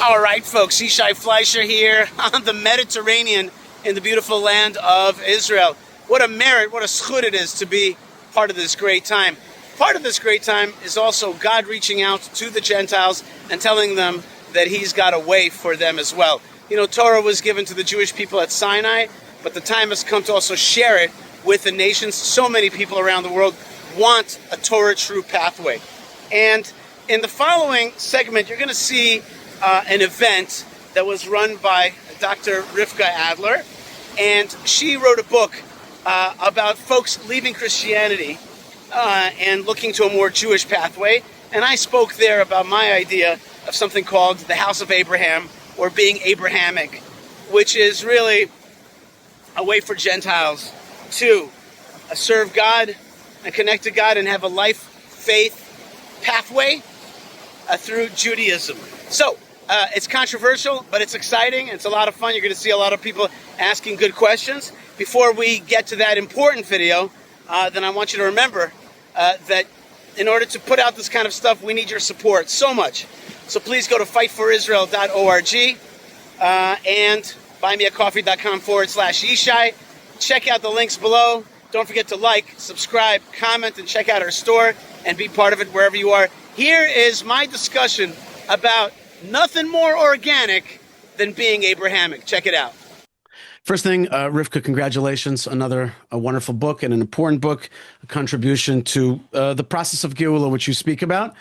All right, folks, Yishai Fleisher here on the Mediterranean in the beautiful land of Israel. What a merit, what a schut it is to be part of this great time. Part of this great time is also God reaching out to the Gentiles and telling them that He's got a way for them as well. You know, Torah was given to the Jewish people at Sinai, but the time has come to also share it with the nations. So many people around the world want a Torah true pathway. And in the following segment, you're going to see an event that was run by Dr. Rivka Adler, and she wrote a book about folks leaving Christianity and looking to a more Jewish pathway. And I spoke there about my idea of something called the House of Abraham, or being Abrahamic, which is really a way for Gentiles to serve God and connect to God and have a life, faith pathway through Judaism. So, it's controversial, but it's exciting. It's a lot of fun. You're going to see a lot of people asking good questions. Before we get to that important video, then I want you to remember that in order to put out this kind of stuff, we need your support so much. So please go to fightforisrael.org and buymeacoffee.com/Yishai. Check out the links below. Don't forget to like, subscribe, comment, and check out our store and be part of it wherever you are. Here is my discussion about nothing more organic than being Abrahamic. Check it out. First thing, Rivka, congratulations. A wonderful book and an important book, a contribution to the process of Geula, which you speak about.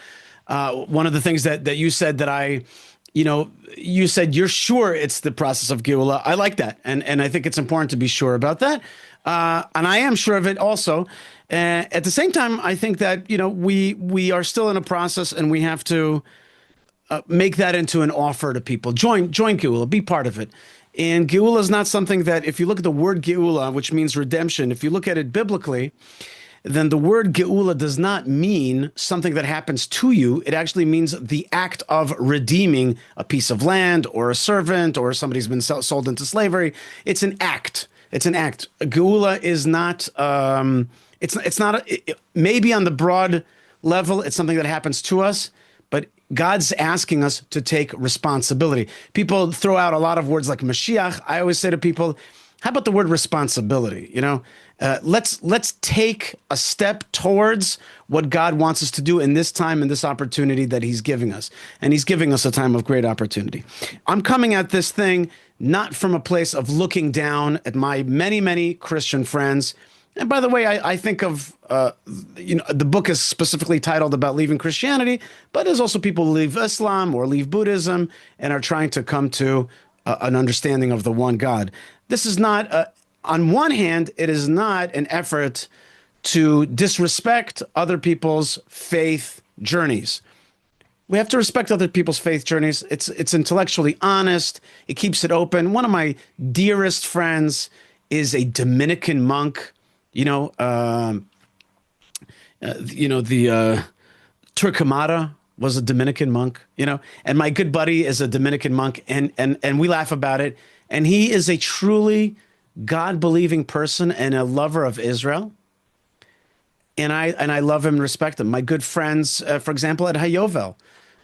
One of the things that you said that you said you're sure it's the process of Geula. I like that. And I think it's important to be sure about that. And I am sure of it also. At the same time, I think that, we are still in a process and we have to make that into an offer to people. Join Geula, be part of it. And Geula is not something that, if you look at the word Geula, which means redemption, if you look at it biblically, then the word Geula does not mean something that happens to you. It actually means the act of redeeming a piece of land or a servant or somebody's been sold into slavery. It's an act. It's an act. Geula is not, maybe on the broad level, it's something that happens to us, but God's asking us to take responsibility. People throw out a lot of words like Mashiach. I always say to people, how about the word responsibility? Let's take a step towards what God wants us to do in this time and this opportunity that He's giving us. And He's giving us a time of great opportunity. I'm coming at this thing not from a place of looking down at my many, many Christian friends. And by the way, I think of, the book is specifically titled about leaving Christianity, but there's also people who leave Islam or leave Buddhism and are trying to come to an understanding of the one God. This is not, on one hand, it is not an effort to disrespect other people's faith journeys. We have to respect other people's faith journeys. It's intellectually honest. It keeps it open. One of my dearest friends is a Dominican monk. The Turquemada was a Dominican monk, and my good buddy is a Dominican monk, and we laugh about it. And he is a truly God-believing person and a lover of Israel. And I love him and respect him. My good friends, for example, at Hayovel,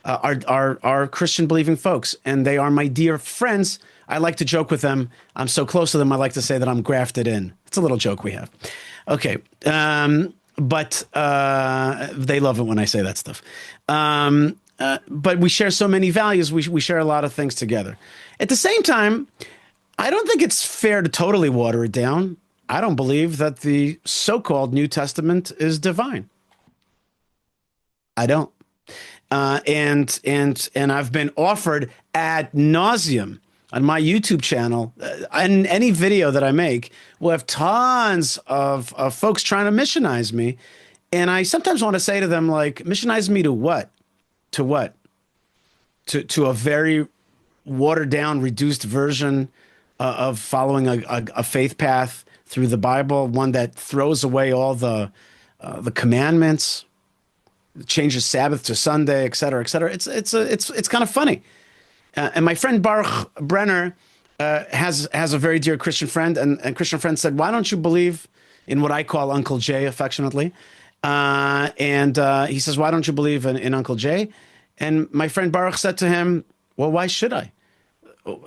are Christian-believing folks, and they are my dear friends. I like to joke with them. I'm so close to them, I like to say that I'm grafted in. It's a little joke we have. Okay. But they love it when I say that stuff. But we share so many values. We share a lot of things together. At the same time, I don't think it's fair to totally water it down. I don't believe that the so-called New Testament is divine. I don't. And I've been offered ad nauseum on my YouTube channel, and any video that I make will have tons of folks trying to missionize me. And I sometimes want to say to them, like, missionize me to what? To what? To a very watered down, reduced version of following a faith path through the Bible, one that throws away all the commandments, changes Sabbath to Sunday, et cetera, et cetera. It's kind of funny. And my friend Baruch Brenner has a very dear Christian friend, and Christian friend said, why don't you believe in what I call Uncle Jay affectionately? And he says, why don't you believe in Uncle Jay? And my friend Baruch said to him, Well, why should I?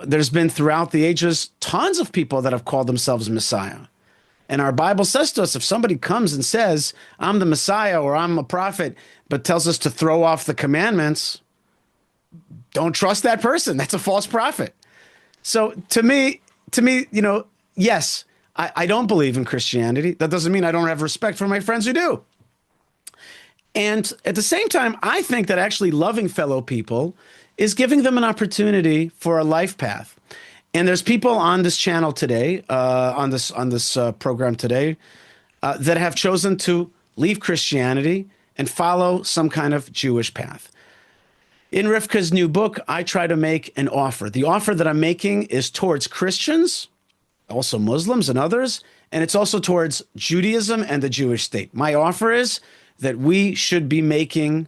There's been throughout the ages tons of people that have called themselves Messiah. And our Bible says to us, if somebody comes and says, I'm the Messiah or I'm a prophet, but tells us to throw off the commandments, don't trust that person. That's a false prophet. So to me, yes, I don't believe in Christianity. That doesn't mean I don't have respect for my friends who do. And at the same time, I think that actually loving fellow people is giving them an opportunity for a life path. And there's people on this channel today, on this program today, that have chosen to leave Christianity and follow some kind of Jewish path. In Rivka's new book, I try to make an offer. The offer that I'm making is towards Christians, also Muslims and others, and it's also towards Judaism and the Jewish state. My offer is that we should be making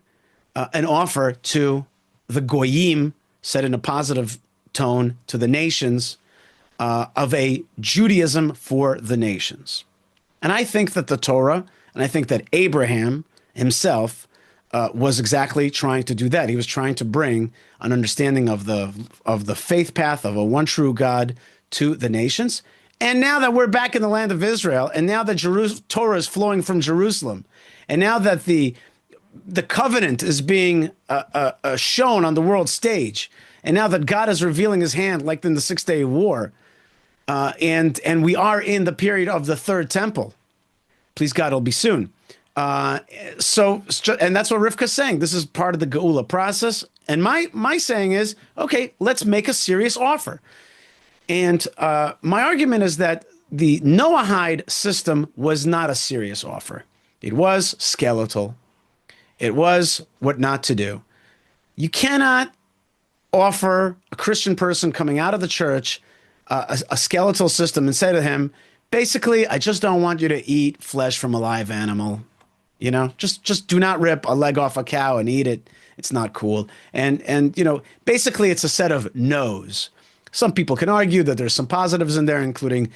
an offer to the Goyim, said in a positive tone, to the nations, of a Judaism for the nations. And I think that the Torah, and I think that Abraham himself was exactly trying to do that. He was trying to bring an understanding of the faith path of a one true God to the nations. And now that we're back in the land of Israel, and now that Torah is flowing from Jerusalem, and now that the covenant is being shown on the world stage, and now that God is revealing his hand like in the 6-Day War, and we are in the period of the third temple, please God, it'll be soon. And that's what Rivka's saying. This is part of the Geula process. And my saying is, okay, let's make a serious offer. And my argument is that the Noahide system was not a serious offer. It was skeletal. It was what not to do. You cannot offer a Christian person coming out of the church a skeletal system and say to him, basically, I just don't want you to eat flesh from a live animal. You know, just do not rip a leg off a cow and eat it. It's not cool. And basically it's a set of no's. Some people can argue that there's some positives in there, including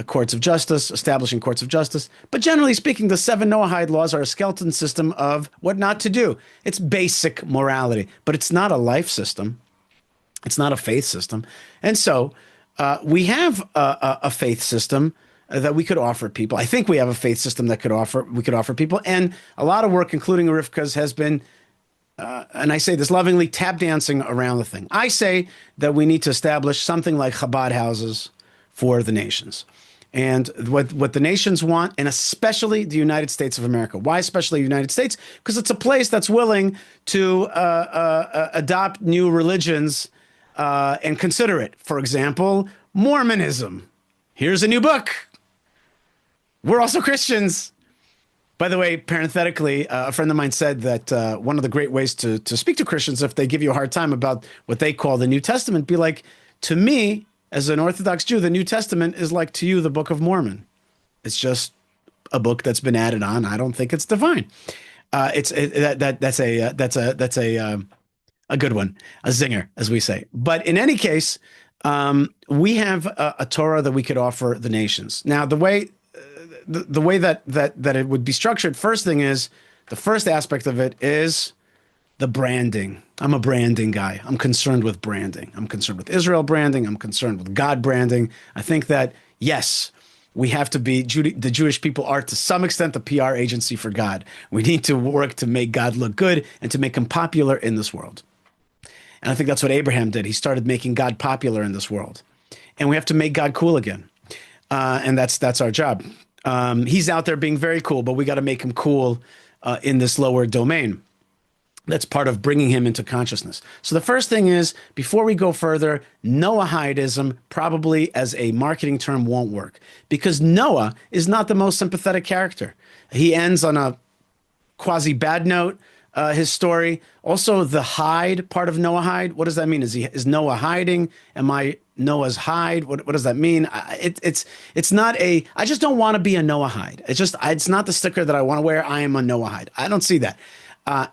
courts of justice, establishing courts of justice. But generally speaking, the 7 Noahide laws are a skeleton system of what not to do. It's basic morality, but it's not a life system. It's not a faith system. And so we have a faith system that we could offer people. I think we have a faith system that we could offer people. And a lot of work, including Rivka's, has been, and I say this lovingly, tap dancing around the thing. I say that we need to establish something like Chabad houses for the nations. And what the nations want, and especially the United States of America. Why especially the United States? Because it's a place that's willing to adopt new religions and consider it. For example, Mormonism. Here's a new book. We're also Christians. By the way, parenthetically, a friend of mine said that one of the great ways to speak to Christians, if they give you a hard time about what they call the New Testament, be like, to me, as an Orthodox Jew, the New Testament is like to you, the Book of Mormon. It's just a book that's been added on. I don't think it's divine. That's a good one, a zinger, as we say. But in any case, we have a Torah that we could offer the nations. Now, the way that it would be structured, first thing is, the first aspect of it is the branding. I'm a branding guy. I'm concerned with branding. I'm concerned with Israel branding. I'm concerned with God branding. I think that, yes, we have to be, the Jewish people are to some extent the PR agency for God. We need to work to make God look good and to make him popular in this world. And I think that's what Abraham did. He started making God popular in this world. And we have to make God cool again. And that's our job. He's out there being very cool, but we got to make him cool in this lower domain. That's part of bringing him into consciousness. So the first thing is, before we go further, Noahidism probably as a marketing term won't work, because Noah is not the most sympathetic character. He ends on a quasi bad note, his story. Also, the hide part of Noahide, what does that mean? Is Noah hiding? Am I Noah's hide? What does that mean? It's not a, I just don't want to be a Noahide. It's not the sticker that I want to wear. I am a Noahide. I don't see that.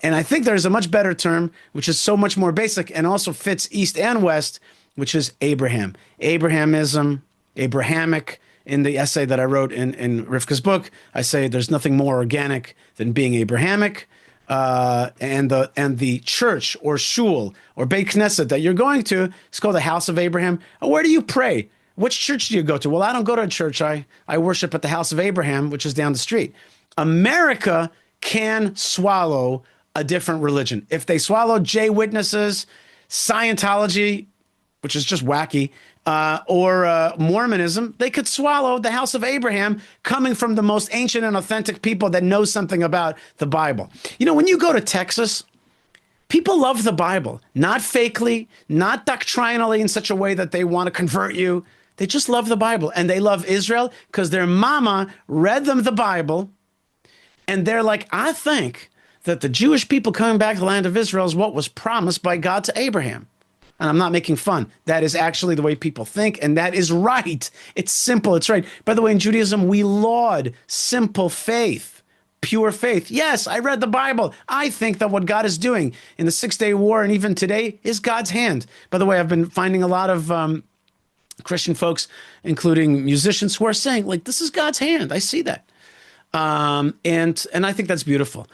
And I think there's a much better term, which is so much more basic and also fits East and West, which is Abraham. Abrahamism, Abrahamic. In the essay that I wrote in Rivka's book, I say there's nothing more organic than being Abrahamic. and the church or shul or Beit Knesset that you're going to is called the House of Abraham. Where do you pray? Which church do you go to? Well, I don't go to a church. I worship at the House of Abraham, which is down the street. America can swallow a different religion. If they swallow J Witnesses, Scientology, which is just wacky, or Mormonism, they could swallow the House of Abraham, coming from the most ancient and authentic people that know something about the Bible. You know, when you go to Texas, people love the Bible, not fakely, not doctrinally in such a way that they want to convert you. They just love the Bible, and they love Israel because their mama read them the Bible, and they're like, I think that the Jewish people coming back to the land of Israel is what was promised by God to Abraham. And I'm not making fun. That is actually the way people think, and that is right. It's simple. It's right. By the way, in Judaism, we laud simple faith, pure faith. Yes, I read the Bible. I think that what God is doing in the Six-Day War and even today is God's hand. By the way, I've been finding a lot of Christian folks, including musicians, who are saying, like, this is God's hand. I see that. And I think that's beautiful.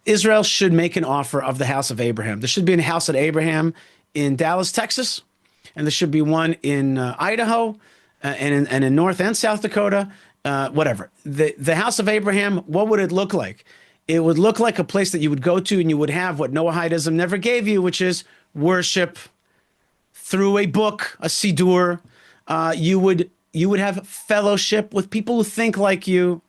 Israel should make an offer of the House of Abraham. There should be a House of Abraham in Dallas, Texas, and there should be one in Idaho, and in North and South Dakota, whatever. The House of Abraham, what would it look like? It would look like a place that you would go to and you would have what Noahidism never gave you, which is worship through a book, a Siddur. You would have fellowship with people who think like you.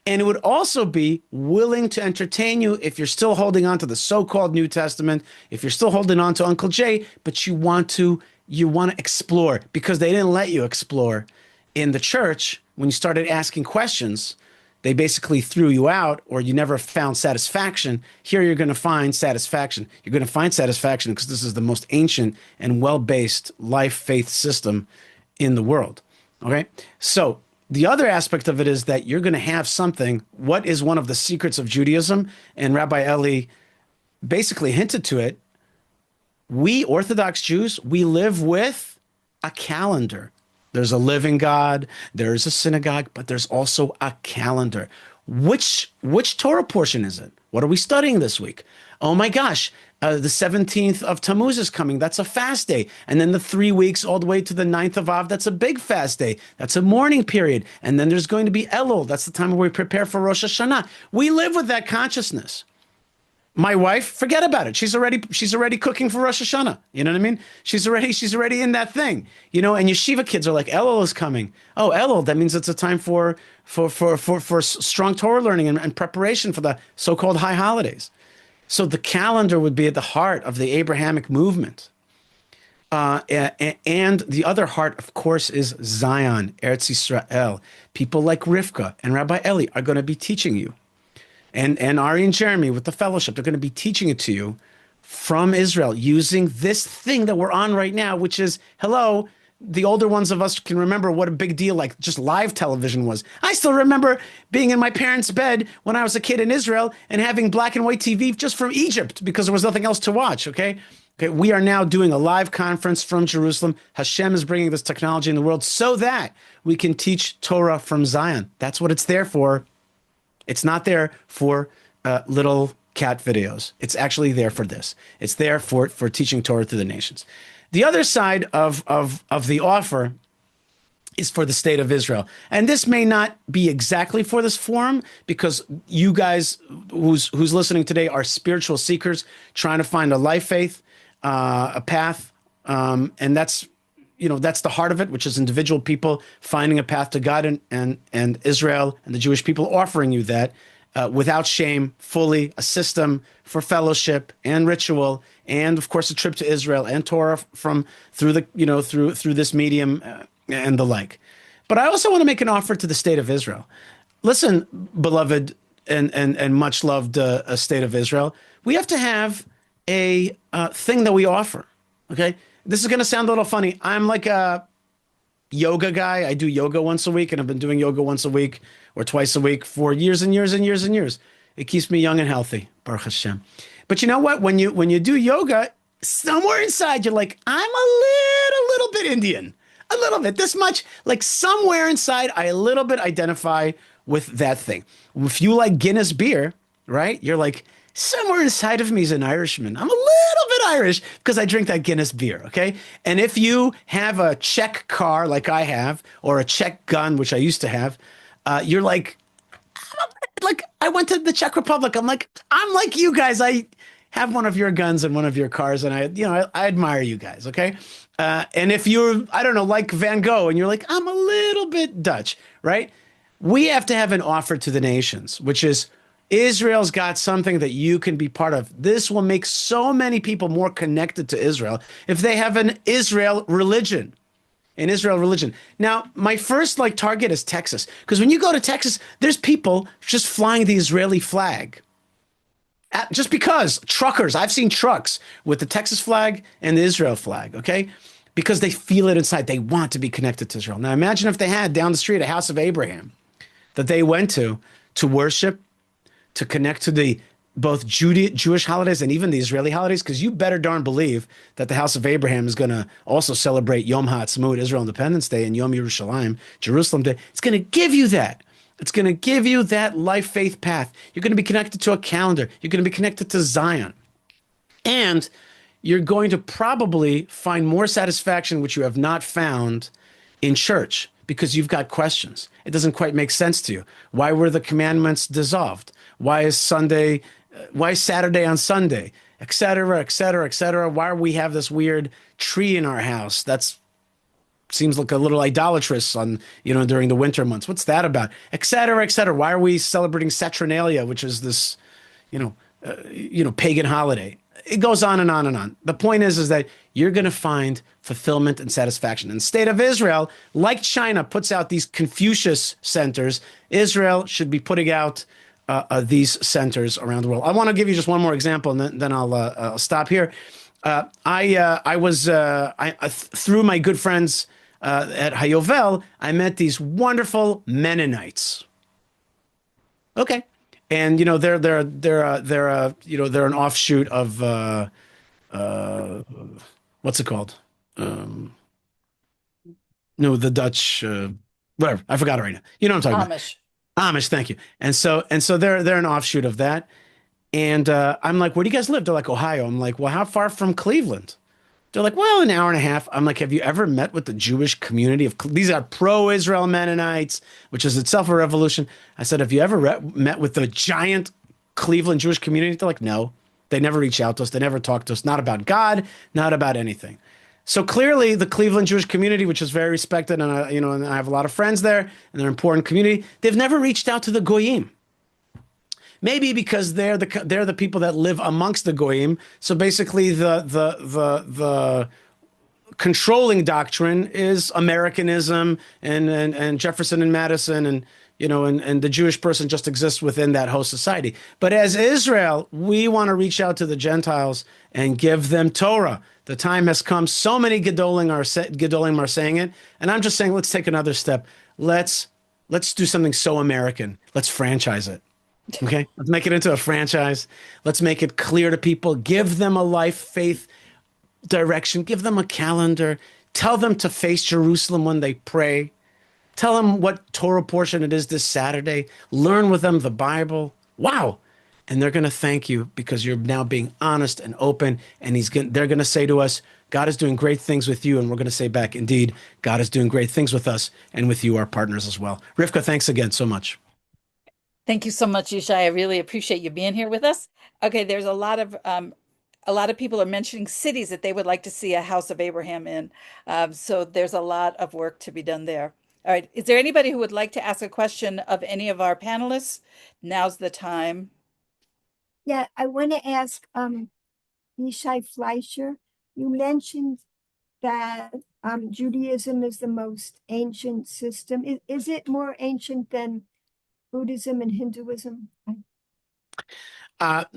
And it would also be willing to entertain you if you're still holding on to the so-called New Testament, if you're still holding on to Uncle Jay, but you want to explore, because they didn't let you explore in the church. When you started asking questions, they basically threw you out, or you never found satisfaction. Here you're going to find satisfaction. You're going to find satisfaction because this is the most ancient and well-based life faith system in the world. Okay, so the other aspect of it is that you're going to have something. What is one of the secrets of Judaism? And Rabbi Eli basically hinted to it. We Orthodox Jews, we live with a calendar. There's a living God, there's a synagogue, but there's also a calendar. Which Torah portion is it? What are we studying this week? Oh my gosh, the 17th of Tammuz is coming. That's a fast day. And then the 3 weeks all the way to the 9th of Av, that's a big fast day. That's a mourning period. And then there's going to be Elul. That's the time where we prepare for Rosh Hashanah. We live with that consciousness. My wife, forget about it. She's already cooking for Rosh Hashanah. You know what I mean? She's already in that thing. You know, and yeshiva kids are like, Elul is coming. Oh, Elul, that means it's a time for strong Torah learning and preparation for the so-called high holidays. So the calendar would be at the heart of the Abrahamic movement. And the other heart, of course, is Zion, Eretz Yisrael. People like Rivka and Rabbi Eli are going to be teaching you. And Ari and Jeremy with the fellowship, they're going to be teaching it to you from Israel using this thing that we're on right now, which is, hello, the older ones of us can remember what a big deal like just live television was. I still remember being in my parents' bed when I was a kid in Israel and having black and white TV just from Egypt because there was nothing else to watch, okay? Okay, we are now doing a live conference from Jerusalem. Hashem is bringing this technology in the world so that we can teach Torah from Zion. That's what it's there for. It's not there for little cat videos. It's actually there for this. It's there for teaching Torah to the nations. The other side of the offer is for the state of Israel. And this may not be exactly for this forum because you guys who's listening today are spiritual seekers trying to find a life faith, a path. And that's the heart of it, which is individual people finding a path to God and Israel and the Jewish people offering you that without shame, fully, a system for fellowship and ritual, and of course a trip to Israel and Torah through this medium and the like. But I also want to make an offer to the state of Israel. Listen, beloved and much loved state of Israel, we have to have a thing that we offer. Okay. This is going to sound a little funny. I'm like a yoga guy. I do yoga once a week, and I've been doing yoga once a week or twice a week for years and years and years and years. It keeps me young and healthy, Baruch Hashem. But you know what? When you do yoga, somewhere inside you're like, I'm a little bit Indian, a little bit, this much. Like somewhere inside, I a little bit identify with that thing. If you like Guinness beer, right? You're like, somewhere inside of me is an Irishman. I'm a little bit Irish because I drink that Guinness beer, okay? And if you have a Czech car like I have, or a Czech gun, which I used to have, you're like I went to the Czech Republic. I'm like you guys. I have one of your guns and one of your cars, and I admire you guys, okay? And if you're, I don't know, like Van Gogh, and you're like, I'm a little bit Dutch, right? We have to have an offer to the nations, which is Israel's got something that you can be part of. This will make so many people more connected to Israel if they have an Israel religion. Now, my first target is Texas, because when you go to Texas, there's people just flying the Israeli flag. Just because truckers, I've seen trucks with the Texas flag and the Israel flag, okay? Because they feel it inside. They want to be connected to Israel. Now, imagine if they had down the street a house of Abraham that they went to worship, to connect to the both Jewish holidays and even the Israeli holidays, because you better darn believe that the House of Abraham is going to also celebrate Yom HaAtzmaut, Israel Independence Day, and Yom Yerushalayim, Jerusalem Day. It's going to give you that. It's going to give you that life faith path. You're going to be connected to a calendar. You're going to be connected to Zion. And you're going to probably find more satisfaction, which you have not found in church, because you've got questions. It doesn't quite make sense to you. Why were the commandments dissolved? Why is Saturday on Sunday, et cetera, et cetera, et cetera? Why do we have this weird tree in our house? That's seems like a little idolatrous during the winter months. What's that about? Et cetera, et cetera. Why are we celebrating Saturnalia, which is this, pagan holiday? It goes on and on and on. The point is that you're going to find fulfillment and satisfaction. And the state of Israel, like China, puts out these Confucius centers. Israel should be putting out these centers around the world. I want to give you just one more example, and then I'll stop here. I was through my good friends at Hayovel, I met these wonderful Mennonites. Okay, and they're an offshoot of what's it called? No, the Dutch, whatever. I forgot it right now. You know what I'm talking Amish. about? Amish, thank you. And so they're an offshoot of that. And I'm like, where do you guys live? They're like, Ohio. I'm like, well, how far from Cleveland? They're like, well, an hour and a half. I'm like, have you ever met with the Jewish community of these are pro-Israel Mennonites, which is itself a revolution. I said, have you ever met with the giant Cleveland Jewish community? They're like, no, they never reach out to us. They never talk to us. Not about God, not about anything. So clearly the Cleveland Jewish community, which is very respected, and I have a lot of friends there, and they're an important community. They've never reached out to the Goyim. Maybe because they're the people that live amongst the Goyim. So basically, the controlling doctrine is Americanism and Jefferson and Madison and the Jewish person just exists within that whole society. But as Israel, we want to reach out to the Gentiles and give them Torah. The time has come. So many Gedolim are saying it, and I'm just saying, let's take another step. Let's do something so American. Let's franchise it. Okay, let's make it into a franchise. Let's make it clear to people. Give them a life, faith direction. Give them a calendar. Tell them to face Jerusalem when they pray. Tell them what Torah portion it is this Saturday. Learn with them the Bible. Wow. And they're going to thank you because you're now being honest and open. And they're going to say to us, God is doing great things with you. And we're going to say back, indeed, God is doing great things with us and with you, our partners as well. Rivka, thanks again so much. Thank you so much, Yishai. I really appreciate you being here with us. Okay, there's a lot of people are mentioning cities that they would like to see a House of Abraham in. So there's a lot of work to be done there. All right, is there anybody who would like to ask a question of any of our panelists? Now's the time. Yeah, I want to ask Yishai Fleisher. You mentioned that Judaism is the most ancient system. Is it more ancient than Buddhism and Hinduism?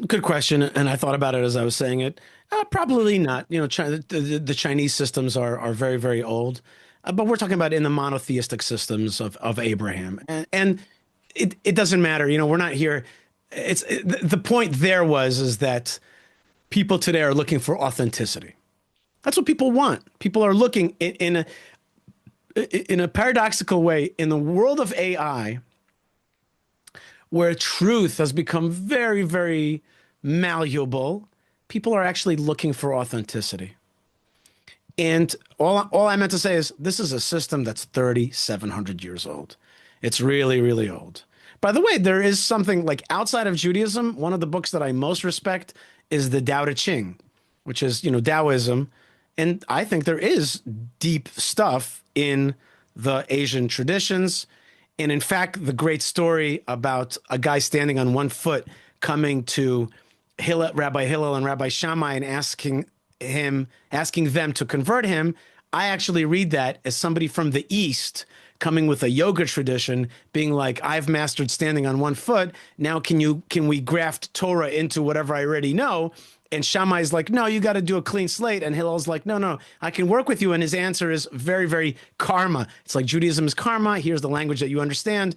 Good question, and I thought about it as I was saying it. Probably not. The Chinese systems are very, very old, but we're talking about in the monotheistic systems of Abraham, and it doesn't matter. We're not here. The point there is that people today are looking for authenticity. That's what people want. People are looking in a paradoxical way in the world of AI, where truth has become very, very malleable. People are actually looking for authenticity. And all I meant to say is this is a system that's 3,700 years old. It's really, really old. By the way, there is something like outside of Judaism, one of the books that I most respect is the Tao Te Ching, which is, Taoism. And I think there is deep stuff in the Asian traditions. And in fact, the great story about a guy standing on one foot coming to Rabbi Hillel and Rabbi Shammai and asking them to convert him, I actually read that as somebody from the East coming with a yoga tradition, being like, I've mastered standing on one foot. Now can we graft Torah into whatever I already know? And Shammai's like, no, you got to do a clean slate. And Hillel's like, no, I can work with you. And his answer is very, very karma. It's like Judaism is karma. Here's the language that you understand.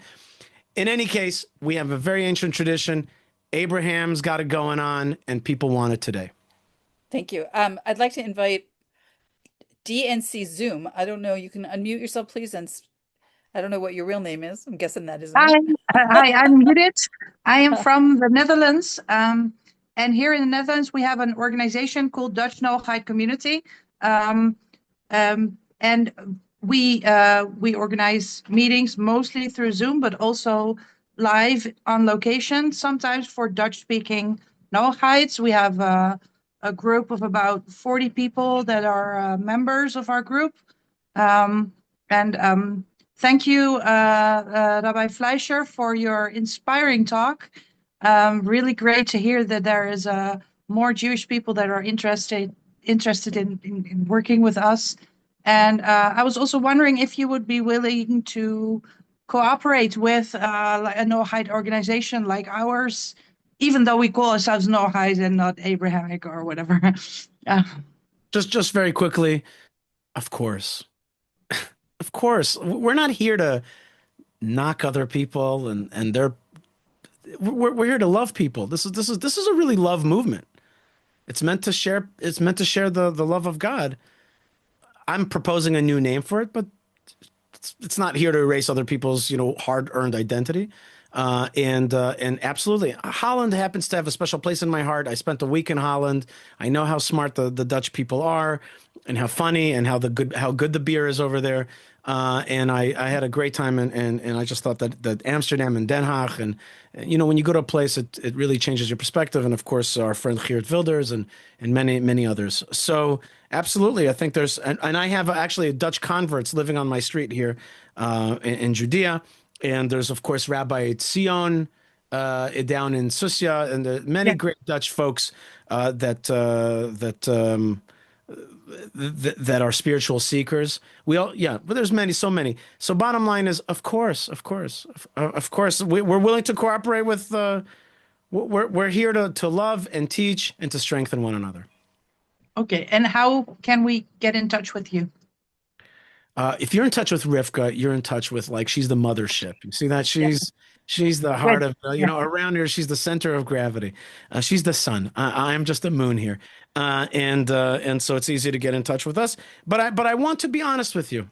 In any case, we have a very ancient tradition. Abraham's got it going on, and people want it today. Thank you. I'd like to invite DNC Zoom. I don't know. You can unmute yourself, please. And I don't know what your real name is. I'm guessing that isn't it. Hi, I'm Judith. I am from the Netherlands. And here in the Netherlands, we have an organization called Dutch Noachide Community. And we organize meetings mostly through Zoom, but also live on location, sometimes for Dutch-speaking Noachides. We have a group of about 40 people that are members of our group. Thank you, Rabbi Fleisher, for your inspiring talk. Really great to hear that there is more Jewish people that are interested in working with us. And I was also wondering if you would be willing to cooperate with a Noahide organization like ours, even though we call ourselves Noahide and not Abrahamic or whatever. Just very quickly, of course. Of course, we're not here to knock other people, and we're here to love people. This is a really love movement. It's meant to share the love of God. I'm proposing a new name for it, but it's not here to erase other people's hard-earned identity. And absolutely, Holland happens to have a special place in my heart. I spent a week in Holland. I know how smart the Dutch people are, and how funny, and how good the beer is over there. And I had a great time, and I just thought that Amsterdam and Den Haag, and when you go to a place, it really changes your perspective. And of course, our friend Geert Wilders and many others. So absolutely, I think there's, and I have actually Dutch converts living on my street here in Judea. And there's, of course, Rabbi Tzion down in Susia, and the many great Dutch folks that are spiritual seekers. But there's so many. So bottom line is, of course, we're willing to cooperate with. We're here to love and teach and to strengthen one another. Okay, and how can we get in touch with you? If you're in touch with Rivka, you're in touch with, she's the mothership. You see that? She's the heart of, around here, she's the center of gravity. She's the sun. I'm just the moon here. And so it's easy to get in touch with us. But I want to be honest with you.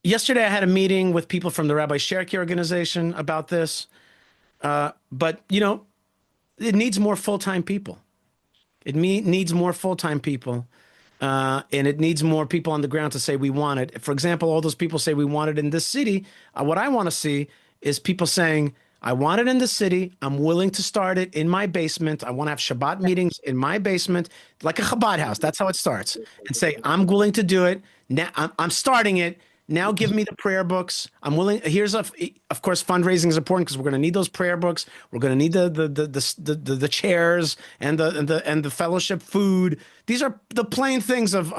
Yesterday, I had a meeting with people from the Rabbi Cherki organization about this. But, it needs more full-time people. It needs more full-time people. And it needs more people on the ground to say we want it. For example, all those people say we want it in this city. What I want to see is people saying, I want it in the city. I'm willing to start it in my basement. I want to have Shabbat meetings in my basement, like a Chabad house. That's how it starts. And say, I'm willing to do it. Now I'm starting it. Now give me the prayer books. I'm willing. Of course, fundraising is important because we're going to need those prayer books. We're going to need the chairs and the fellowship food. These are the plain things of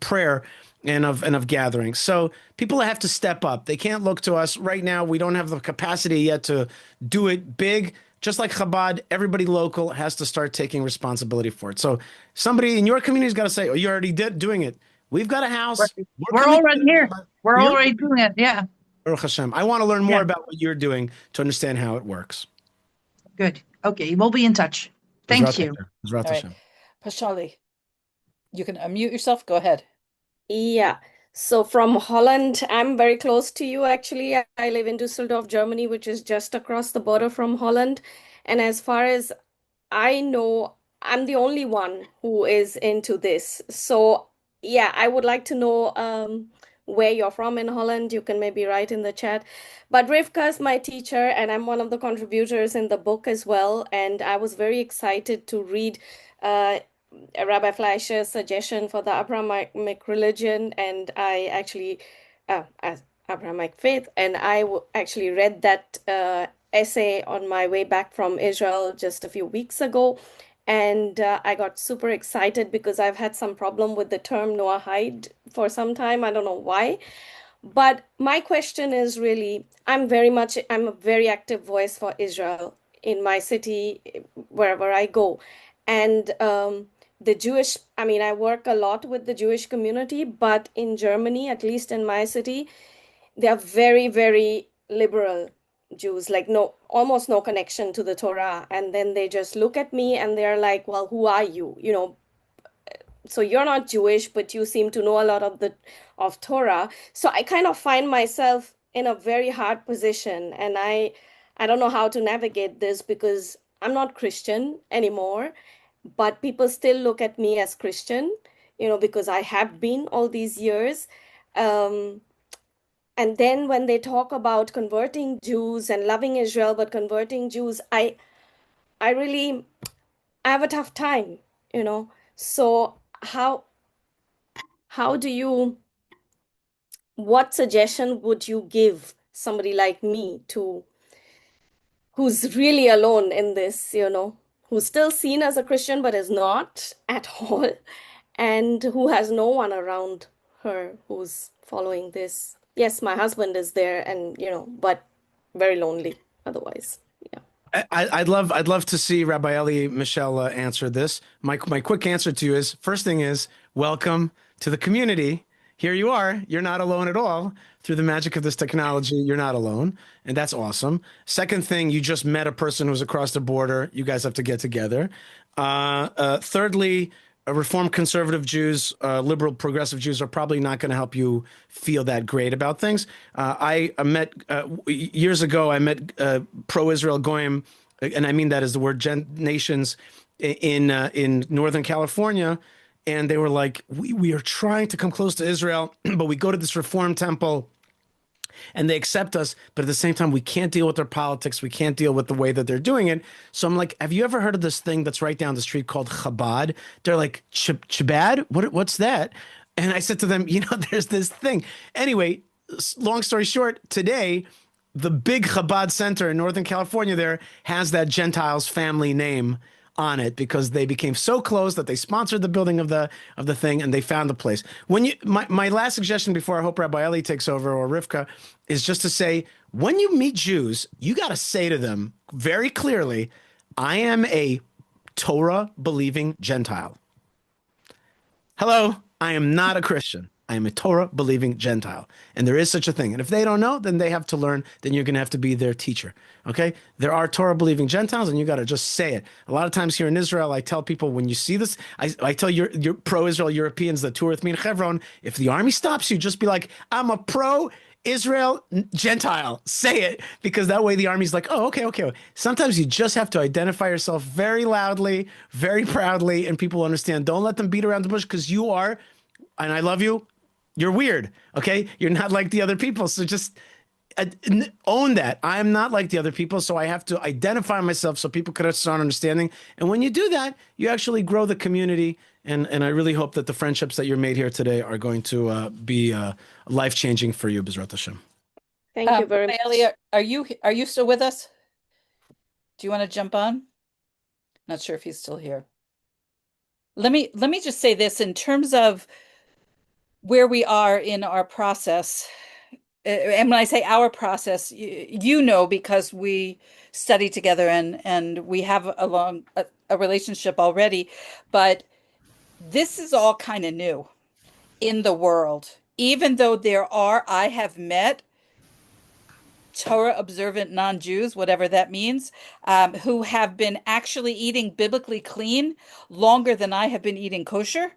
prayer and of gathering. So people have to step up. They can't look to us right now. We don't have the capacity yet to do it big. Just like Chabad, everybody local has to start taking responsibility for it. So somebody in your community has got to say, "Oh, you already doing it." We've got a house. We're already here. We're already doing it. Yeah. Baruch Hashem. I want to learn more about what you're doing to understand how it works. Good. Okay. We'll be in touch. Thank you. All right. Pashali, you can unmute yourself. Go ahead. Yeah. So from Holland, I'm very close to you actually. I live in Düsseldorf, Germany, which is just across the border from Holland. And as far as I know, I'm the only one who is into this. So yeah, I would like to know where you're from in Holland. You can maybe write in the chat. But Rivka is my teacher, and I'm one of the contributors in the book as well. And I was very excited to read uh, Rabbi Fleischer's suggestion for the Abrahamic religion, and I actually, as Abrahamic faith, and actually read that essay on my way back from Israel just a few weeks ago. And I got super excited because I've had some problem with the term Noahide for some time. I don't know why. But my question is really, I'm a very active voice for Israel in my city, wherever I go. And I mean, I work a lot with the Jewish community, but in Germany, at least in my city, they are very, very liberal Jews, like no, almost no connection to the Torah. And then they just look at me and they're like, well, who are you? You know, so you're not Jewish, but you seem to know a lot of Torah. So I kind of find myself in a very hard position, and I don't know how to navigate this because I'm not Christian anymore, but people still look at me as Christian, you know, because I have been all these years. Um, and then when they talk about converting Jews and loving Israel, but converting Jews, I really I have a tough time, you know. So how do you, what suggestion would you give somebody like me to who's really alone in this, you know, who's still seen as a Christian but is not at all, and who has no one around her who's following this? Yes, my husband is there and, you know, but very lonely otherwise. Yeah. I'd love to see Rabbi Eli Michelle answer this. My quick answer to you is, first thing is, welcome to the community. Here you are. You're not alone at all. Through the magic of this technology, you're not alone, and that's awesome. Second thing, you just met a person who's across the border. You guys have to get together. Thirdly, Reformed conservative Jews, liberal progressive Jews are probably not going to help you feel that great about things. I met years ago. I met pro-Israel goyim, and I mean that as the word nations in Northern California, and they were like, "We are trying to come close to Israel, but we go to this Reformed temple." And they accept us, but at the same time, we can't deal with their politics. We can't deal with the way that they're doing it. So I'm like, have you ever heard of this thing that's right down the street called Chabad? They're like, Chabad? What's that? And I said to them, you know, there's this thing. Anyway, long story short, today, the big Chabad center in Northern California there has that Gentiles family name on it because they became so close that they sponsored the building of the thing, and they found the place. When you my last suggestion before I hope Rabbi Eli takes over, or Rivka, is just to say, when you meet Jews, you got to say to them very clearly, I am a Torah believing Gentile. Hello, I am not a Christian. I am a Torah believing Gentile. And there is such a thing. And if they don't know, then they have to learn. Then you're going to have to be their teacher. Okay? There are Torah believing Gentiles, and you got to just say it. A lot of times here in Israel, I tell people, when you see this, I tell your pro-Israel Europeans that tour with me in Hebron, if the army stops you, just be like, I'm a pro-Israel Gentile. Say it, because that way the army's like, oh, okay. Sometimes you just have to identify yourself very loudly, very proudly, and people understand. Don't let them beat around the bush, because you are, and I love you, you're weird, okay? You're not like the other people. So just own that. I am not like the other people, so I have to identify myself so people can start understanding. And when you do that, you actually grow the community. And I really hope that the friendships that you're made here today are going to be life-changing for you, B'ezrat Hashem. Thank you very much. Elliot, are you still with us? Do you want to jump on? Not sure if he's still here. Let me just say this in terms of where we are in our process. And when I say our process, you know, because we study together and we have a relationship already, but this is all kind of new in the world. Even though I have met Torah observant non-Jews, whatever that means, who have been actually eating biblically clean longer than I have been eating kosher.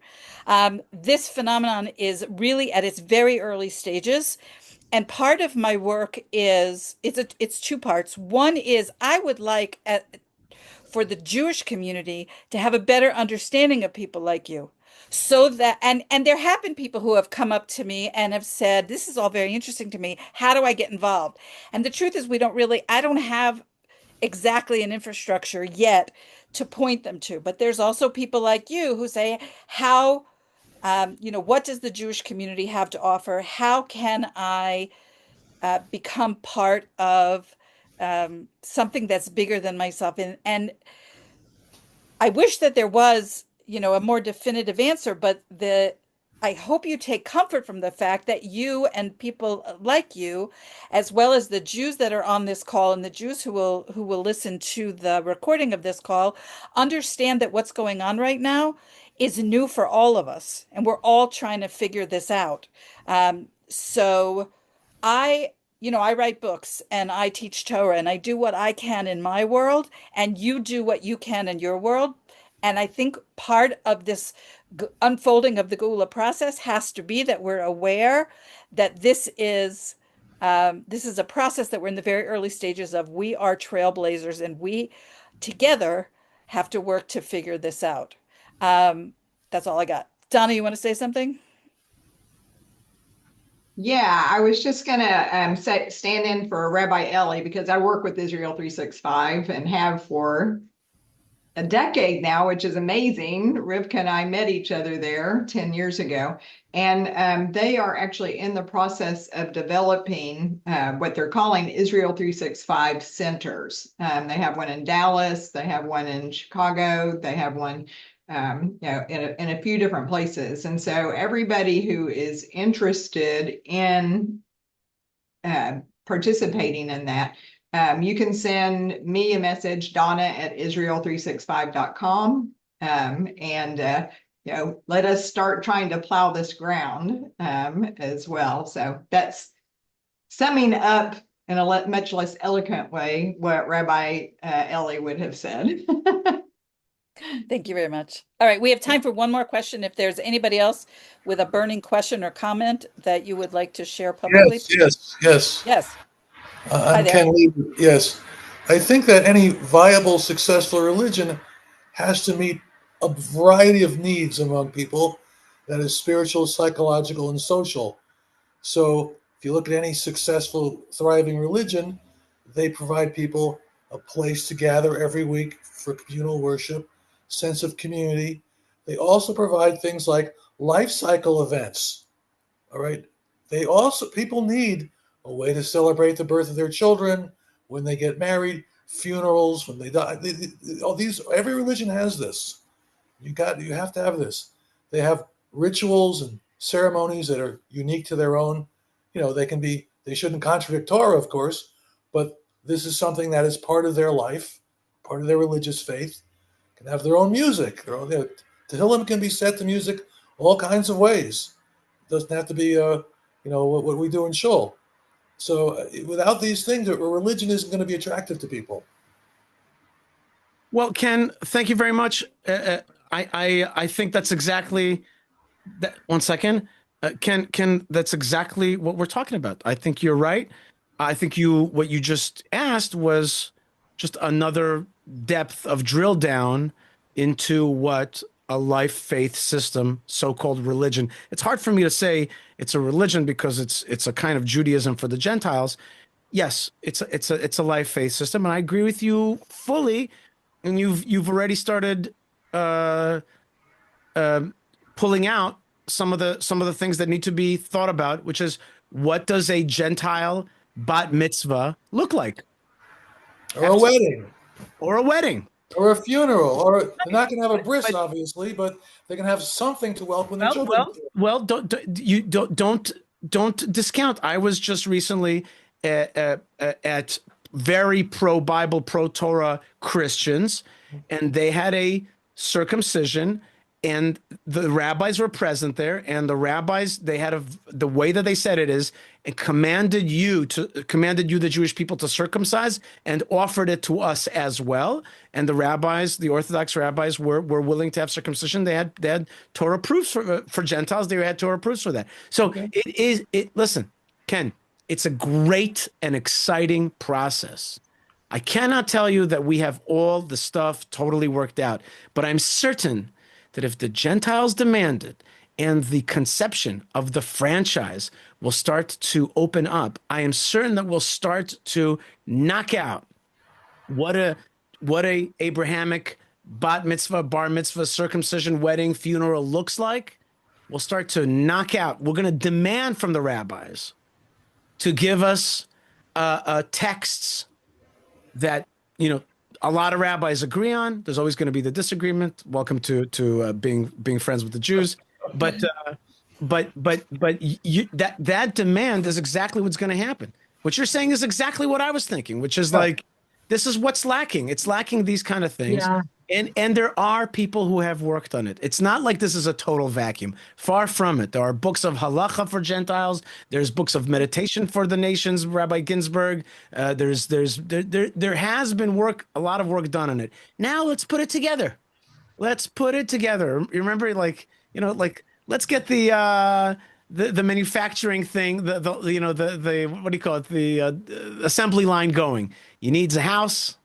This phenomenon is really at its very early stages. And part of my work is it's two parts. One is I would like for the Jewish community to have a better understanding of people like you. So that and there have been people who have come up to me and have said, this is all very interesting to me. How do I get involved? And the truth is I don't have exactly an infrastructure yet to point them to. But there's also people like you who say, how what does the Jewish community have to offer? How can I become part of something that's bigger than myself? And I wish that there was, a more definitive answer, but I hope you take comfort from the fact that you and people like you, as well as the Jews that are on this call and the Jews who will listen to the recording of this call, understand that what's going on right now is new for all of us, and we're all trying to figure this out. So I write books and I teach Torah and I do what I can in my world, and you do what you can in your world. And I think part of this unfolding of the Geula process has to be that we're aware that this is a process that we're in the very early stages of. We are trailblazers, and we together have to work to figure this out. That's all I got. Donna, you want to say something? Yeah, I was just going to stand in for Rabbi Ellie because I work with Israel 365 and have for a decade now, which is amazing. Rivka and I met each other there 10 years ago, and they are actually in the process of developing what they're calling Israel 365 centers. They have one in Dallas, they have one in Chicago, they have one in a few different places. And so everybody who is interested in participating in that, you can send me a message, Donna at Israel365.com, and let us start trying to plow this ground as well. So that's summing up in a much less eloquent way what Rabbi Ellie would have said. Thank you very much. All right, we have time for one more question. If there's anybody else with a burning question or comment that you would like to share publicly. Yes. Yes. I'm Ken Lee. Yes. I think that any viable, successful religion has to meet a variety of needs among people, that is spiritual, psychological, and social. So if you look at any successful, thriving religion, they provide people a place to gather every week for communal worship, sense of community. They also provide things like life cycle events. All right. People need a way to celebrate the birth of their children, when they get married, funerals, when they die. Every religion has this. You have to have this. They have rituals and ceremonies that are unique to their own. They shouldn't contradict Torah, of course, but this is something that is part of their life, part of their religious faith. Can have their own music. Tehillim can be set to music all kinds of ways. It doesn't have to be, what we do in shul. So without these things, a religion isn't going to be attractive to people. Well, Ken, thank you very much. I think that's exactly that. One second, Ken, that's exactly what we're talking about. I think you're right. I think what you just asked was just another depth of drill down into what a life faith system, so-called religion. It's hard for me to say it's a religion because it's a kind of Judaism for the Gentiles. Yes, it's a life faith system, and I agree with you fully. And you've already started pulling out some of the things that need to be thought about, which is, what does a Gentile bat mitzvah look like? Or a wedding. Or a wedding. Or a funeral. Or they're not going to have a bris, obviously, but they can have something to welcome their children. Well, don't discount. I was just recently at very pro-Bible, pro-Torah Christians, and they had a circumcision, and the rabbis were present there, and the rabbis, they had the way that they said it is, it commanded you, the Jewish people, to circumcise, and offered it to us as well. And the rabbis, the Orthodox rabbis, were willing to have circumcision. They had Torah proofs for Gentiles. They had Torah proofs for that. So listen, Ken, it's a great and exciting process. I cannot tell you that we have all the stuff totally worked out, but I'm certain that if the Gentiles demand it and the conception of the franchise will start to open up, I am certain that we'll start to knock out what a Abrahamic bat mitzvah, bar mitzvah, circumcision, wedding, funeral looks like. We'll start to knock out. We're going to demand from the rabbis to give us texts that, a lot of rabbis agree on. There's always going to be the disagreement. Welcome to being friends with the Jews, but that demand is exactly what's going to happen. What you're saying is exactly what I was thinking, which is like, this is what's lacking. It's lacking these kind of things. Yeah. And there are people who have worked on it. It's not like this is a total vacuum. Far from it. There are books of halacha for Gentiles. There's books of meditation for the nations, Rabbi Ginsburg. There has been a lot of work done on it. Now let's put it together. Let's put it together. You remember, let's get the manufacturing thing, the what do you call it? The assembly line going. You needs a house.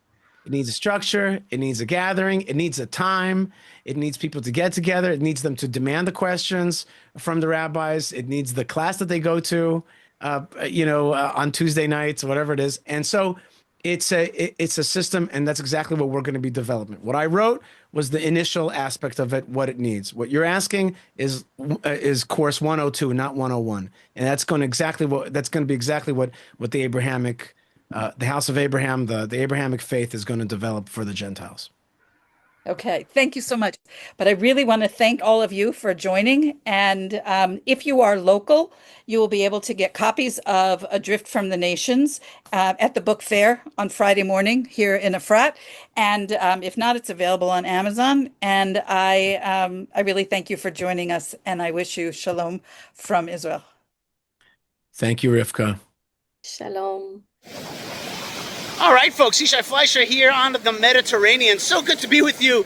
It needs a structure. It needs a gathering. It needs a time. It needs people to get together. It needs them to demand the questions from the rabbis. It needs the class that they go to, on Tuesday nights, whatever it is. And so it's a system, and that's exactly what we're going to be developing. What I wrote was the initial aspect of it, what it needs. What you're asking is course 102, not 101, and that's going to be exactly what the Abrahamic. The house of Abraham, the Abrahamic faith is going to develop for the Gentiles. Okay, thank you so much. But I really want to thank all of you for joining. And if you are local, you will be able to get copies of Adrift from the Nations at the book fair on Friday morning here in Efrat. And if not, it's available on Amazon. And I really thank you for joining us. And I wish you shalom from Israel. Thank you, Rivka. Shalom. All right, folks, Yishai Fleisher here on the Mediterranean. So good to be with you.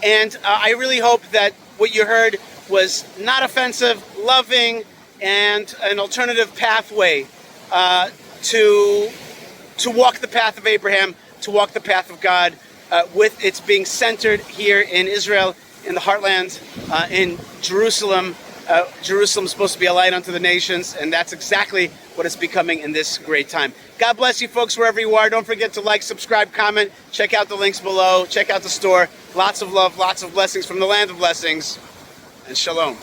And I really hope that what you heard was not offensive, loving, and an alternative pathway to walk the path of Abraham, to walk the path of God, with its being centered here in Israel, in the heartland, in Jerusalem. Jerusalem is supposed to be a light unto the nations, and that's exactly what it's becoming in this great time. God bless you folks wherever you are. Don't forget to like, subscribe, comment, check out the links below, check out the store. Lots of love, lots of blessings from the land of blessings, and shalom.